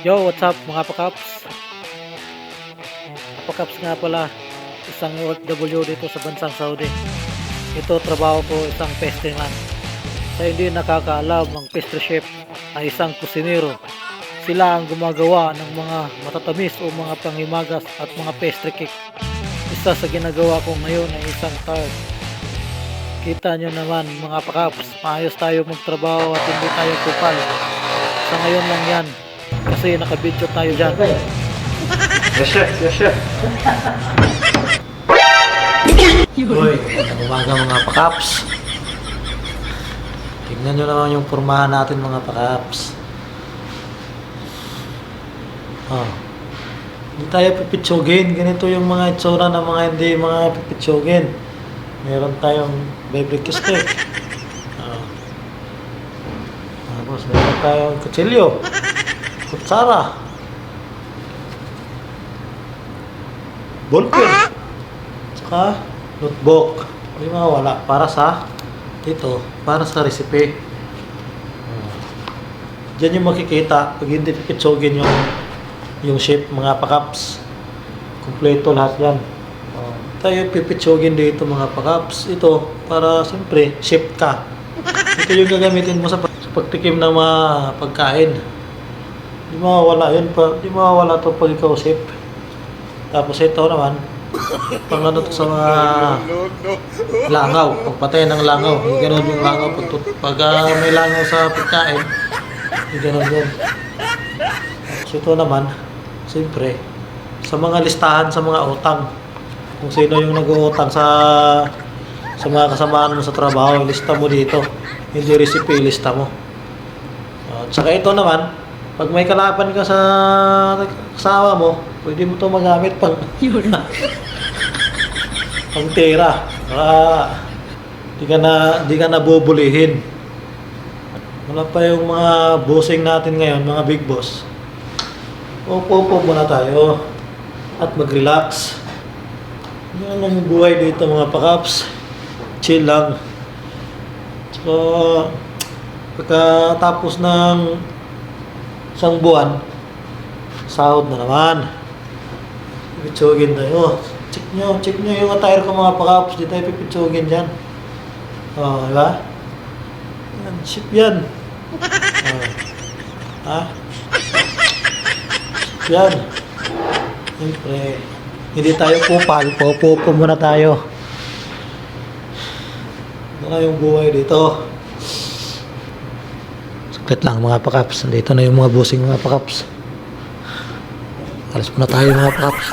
Yo, what's up mga pakaps? Pakaps nga pala, isang OFW dito sa bansang Saudi. Ito trabaho ko isang pastryman. Sa hindi nakakaalam, ang pastry chef ay isang kusinero. Sila ang gumagawa ng mga matatamis o mga pangimagas at mga pastry cake. Isa sa ginagawa ko ngayon ay isang tart. Kita nyo naman mga pakaps, maayos tayo magtrabaho at hindi tayo kupal. Sa ngayon lang yan, kasi nakabidyo tayo dyan. Yes, chef. Yes, chef. Hoy, umaga mga pakaps. Tingnan nyo naman yung pormahan natin mga pakaps. Oh. Hindi tayo pipitsugin. Ganito yung mga itsura ng mga hindi mga pipitsugin. Meron tayong baby cake. Oh. Tapos meron tayong kutsilyo. Kutsara. Ballpen. Saka notebook. Hindi mawala. Para sa dito. Para sa recipe. Diyan yung makikita. Pag hindi pipitsugin yung shape mga pakaps. Kumpleto lahat yan. Tayo pipitsugin dito mga pakaps. Ito para siyempre shape ka. Ito yung gagamitin mo sa pagtikim ng mga pagkain. Di mawawala yun pa. Di mawawala to pag ikaw shape. Tapos ito naman, pang ano to sa mga langaw, pagpatay ng langaw, yung ganun yung langaw, pag may langaw sa pagkain, yung ganun yun. Tapos ito naman, siyempre, sa mga listahan sa mga utang, kung sino yung nag-uutang sa mga kasamaan mo sa trabaho, lista mo dito, hindi recipe, lista mo. At saka ito naman, pag may kalaban ka sa kasama mo, pwede mo ito magamit pang pang tira. Di ka na bubulihin. Wala pa yung mga bossing natin ngayon, mga big boss. Upo muna tayo at mag-relax. Yan ang buhay dito mga pakaps. Chill lang. So, pagkatapos ng isang buwan, sahod na naman. Pipitsugin tayo. Check nyo yung attire ko mga pakaps. Di tayo pipitsugin dyan. O, diba? Yan, ship yan. Ha? Ship yan. Siyempre, hindi tayo kupal. Pupo muna tayo. Ito na yung buhay dito. Saglit lang mga pakaps. Nandito na yung mga bossing mga pakaps. Alas muna tayo mga pakaps.